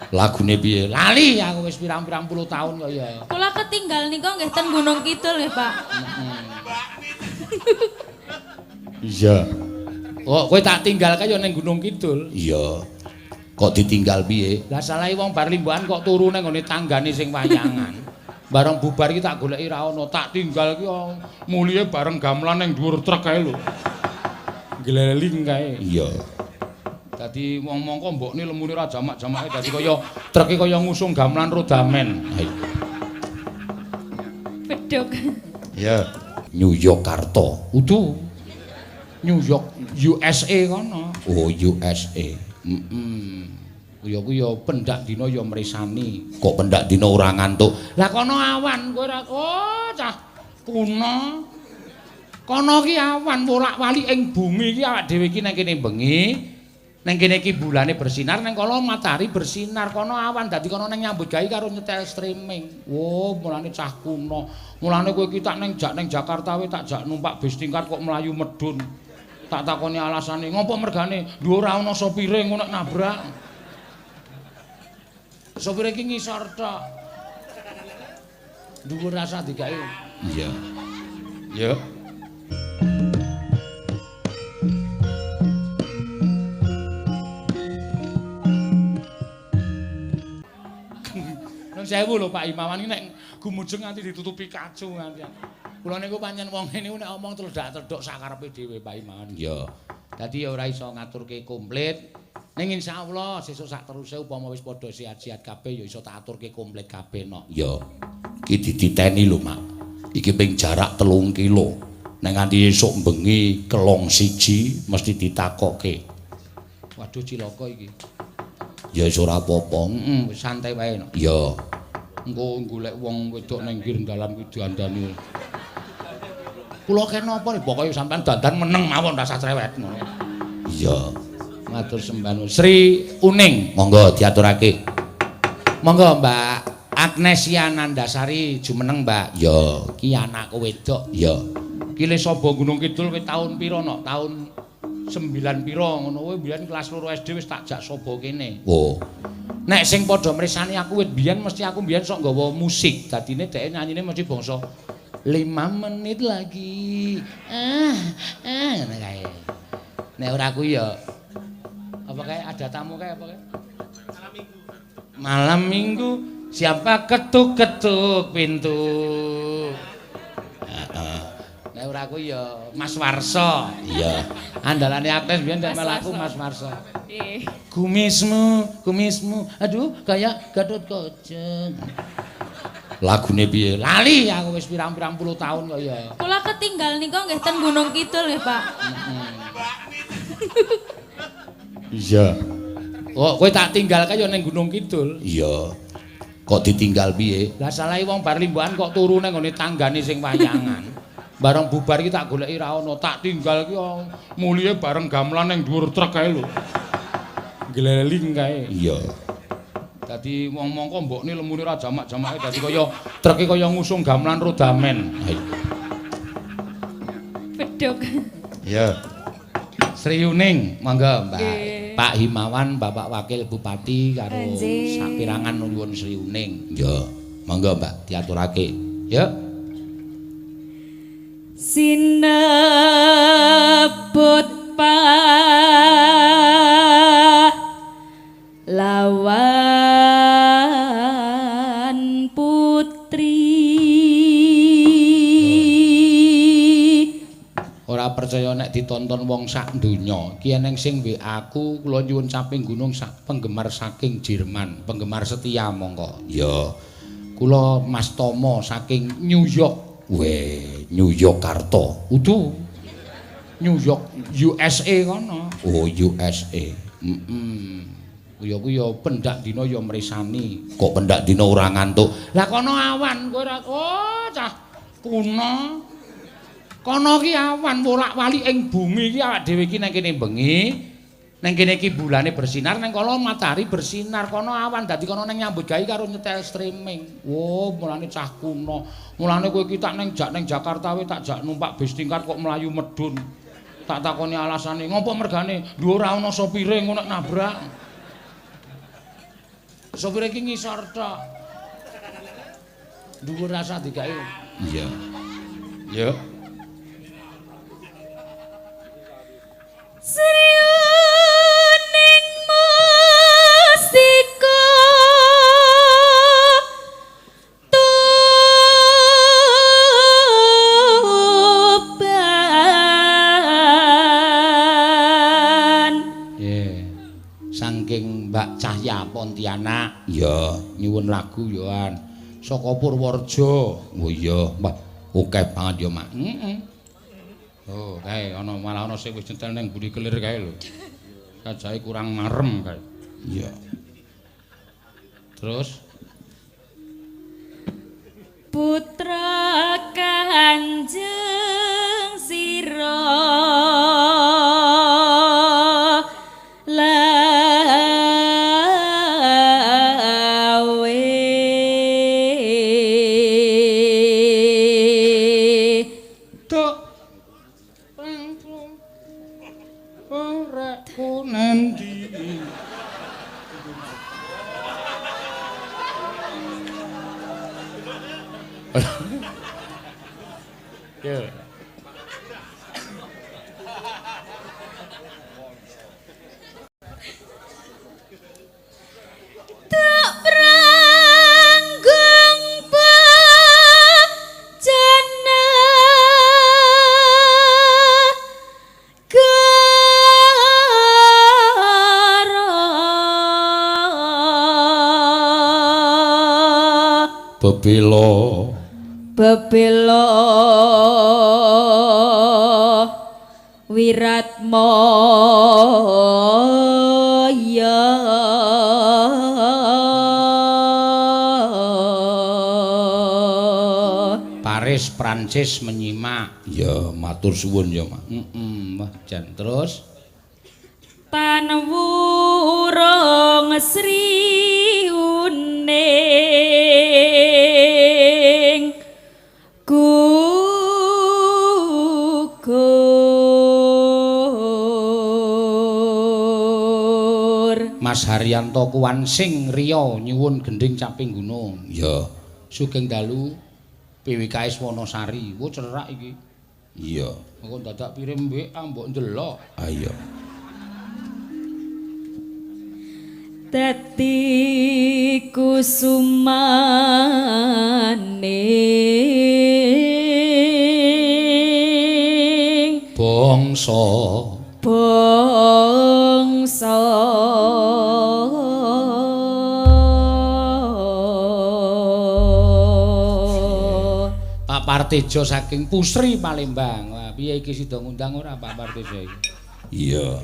Lagune piye? Lali aku wis pirang-pirang puluh tahun kok ya. Kula ketinggal nika nggih ten Gunung Kidul nggih, Pak. Iya. Kok kowe tak tinggal kaya ning Gunung Kidul? Iya. Kok ditinggal piye? Lah salahe wong bar limbahan kok turu ning ngene tanggane sing wayangan. Bareng bubar iki tak goleki ra ono, tak tinggal ki mulihe bareng gamelan ning dhuwur truk kae lho. Gleling kae. Iya. Dadi wong mongko mbokne lemune ra jamak-jamake dadi kaya truke kaya ngusung gamelan rodamen. Bedhog. Ya, New Yorkarta. Udu. New York USA kono. Oh, USA. Ya ku ya pendak dina ya mresani. Kok pendak dina ora ngantuk. Lah kono awan kowe ora cah kuna. Kono ki awan wolak-walik ing bumi ki awak dhewe iki nang kene bengi. Nang kene iki bulane bersinar, nang kono matahari bersinar, kono awan dadi kono nang nyambut gawe karo nyetel streaming. Oh, mulane cah kuno. Mulane kowe iki tak ning Jakarta wae tak jak numpak bis tingkat kok mlayu medun. Tak takoni alasane, ngopo mergane? Dhuwur ora ana sopire ngono nabrak. Sopire iki ngisor tok. Dhuwur rasa digawe. Iya. Ya. Sewu lho Pak Imawan iki nek gumujeng nganti ditutupi kacu nganti. Kula niku pancen wong niku nek omong tledak-tledok sakarepe dhewe Pak Imawan. Iya. Dadi ya ora iso ngaturke komplit. Ning insyaallah sesuk sak teruse upama wis padha sehat-sehat kabeh ya iso tak aturke komplit kabeh no. Iya. Iki dititeni lho, Mak. Iki ping jarak 3 kilo. Nek nganti esuk bengi kelong siji mesti ditakokke. Waduh cilaka iki. Ya wis ora apa-apa. Wis santai wae no. Iya. Engko golek wong wedok ning pinggir dalan kuwi diandani. Kula kena apa nih pokoke sampean dandan meneng mawon rasa cerewet ngono. Iya. Matur sembah Sri Uning, monggo diaturake. Monggo Mbak Agnesia Nandasari jumeneng Mbak. Ya, ki anakku wedok. Ya. Ki le sapa Gunung Kidul kowe taun pira no? Taun 9 pira ngono kowe mbiyen kelas 2 SD wis tak jak sapa kene. Oh. Nek sing padha mresani aku wit biyen mesti aku biyen sok nggawa musik. Dadine dhek nyanyine mesti bangsa 5 menit lagi. Ngene kae. Nek ora aku ya apa kae ada tamu kae apa kae? Malam Minggu siapa ketuk-ketuk pintu. Nek ora aku ya Mas Warso. Iya. Andalane Agnes biyen nek melaku Mas Warso. Kumismu, aduh kayak Gatot Kaca. Lagune piye? Lali aku wis pirang-pirang puluh tahun kok ya. Kula ketinggal nika nggih ten Gunung Kidul nggih, Pak. Iya. Kowe tak tinggal kaya ning Gunung Kidul? Iya. Kok ditinggal piye? Lah salahe wong bar limbahan kok turu ning ngene tanggane sing wayangan. Bareng bubar iki tak goleki ra ono, tak tinggal ki mulihe bareng gamelan ning dhuwur truk kae lho. Gleling kae. Iya. Dadi wong mongko mbokne lemune ra jamak-jamake dadi kaya truke kaya ngusung gamelan rodamen. Bedhog. Iya. Sri Uning, monggo Mbak. Pak Himawan, Bapak Wakil Bupati karo sapirangan nuwun Sri Uning. Ya, monggo Mbak diaturake. Ya. Sinebut lawan putri. Ora percaya nek ditonton wong sak donya. Ki eneng sing WA aku kula nyuwun samping gunung sak penggemar saking Jerman, penggemar setia monggo. Ya. Kula Mas Tomo saking New York. Weh, New Yorkarta. Udu. New York USA kono. Oh, USA. Ya ku ya pendak dina ya mresani. Kok pendak dina ora ngantuk. Lah kono awan kowe ora cah kuna. Kono ki awan wolak-walik ing bumi iki awak dhewe iki nang kene bengi. Nang kene iki bulane bersinar, nang kono matahari bersinar, kono awan dadi kono nang nyambut gawe karo nyetel streaming. Oh, mulane cah kuno. Mulane kowe iki tak ning Jakarta wae tak jak numpak bis tingkat kok mlayu medun. Tak takoni alasane, ngopo mergane? Dhuwur ora ana sopire ngono nabrak. Sopir iki ngisor tok. Dhuwur rasa digawe. Iya. Yo. Sriuning musika tuban. Saking Mbak Cahya Pontianak. Ya, nyuwun lagu yoan. Saka Purworejo. Oh iya, Mbah. Oke banget ya, Mak. Oh, kae ana malah ana sing wis nyetel ning Budi Kelir kae lho. Kajae kurang marem kae. Iya. Terus Putra Kanjeng Sira Ya. tak pranggung bajana gara bebelo Wiratmaya Paris Prancis menyimak. Ya, matur suwun ya, Mak. Wah, jan terus Tanwurung Sriuning Mas Haryanto Kuwansing Riyo nyuwun gending caping gunung. Ya. Sugeng dalu PWKS Wonosari. Wo cerak iki. Iya. Engko dadak pirim WA mbok ndelok. Ayo. Dadi kusumaning bangsa Pak Partejo saking Pusri Palembang. Wah, piye iki sida ngundang ora Pak Partejo iki? Iya.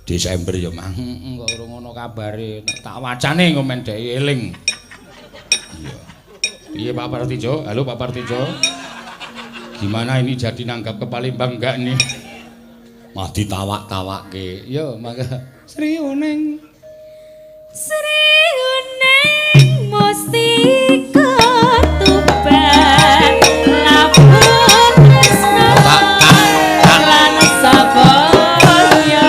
Desember ya, Mang. Kok urung ana kabare. Tak wacane ngomen dhek eling. Iya. Piye Pak Partejo? Halo Pak Partejo. Gimana ini jadi nanggap ke Palembang enggak nih? Mah ditawak-tawakke. Yo, mangga. Sriuning mustika tuban lapur tresna lan sabaya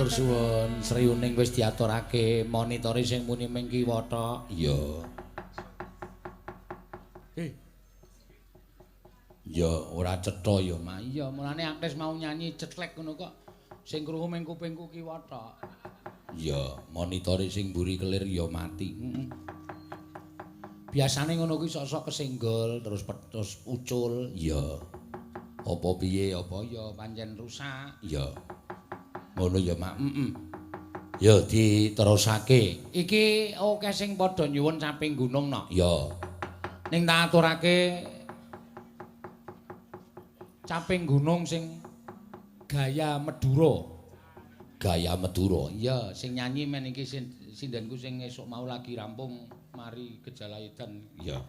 Matur suwun, sriyuning wis diaturake, monitore sing muni ming kiwa tok. Iya. Ya ora cetha ya, Mak. Iya, mulane Agnes mau nyanyi cetlek ngono kok. Sing krungu ming kupingku kiwa tok. Iya, monitore sing mburi kelir ya mati. Biasane ngono kuwi sok-sok kesenggol terus ucul. Iya. Apa piye apa ya pancen rusak. Iya. Ngono ya, Mak. Ya diterusake. Iki akeh sing padha nyuwun samping gunung nok. Ya. Ning tak aturake caping gunung sing gaya Madura. Gaya Madura. Iya, sing nyanyi men iki sindenku sing esuk mau lagi rampung mari Gejala Edan. Iya.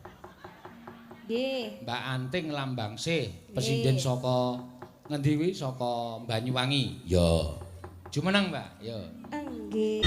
Nggih. Mbak Anting Lambangsih, pesinden saka ngendi wi? Saka Banyuwangi. Ya. Jumeneng, Mbak. Ya. Nggih.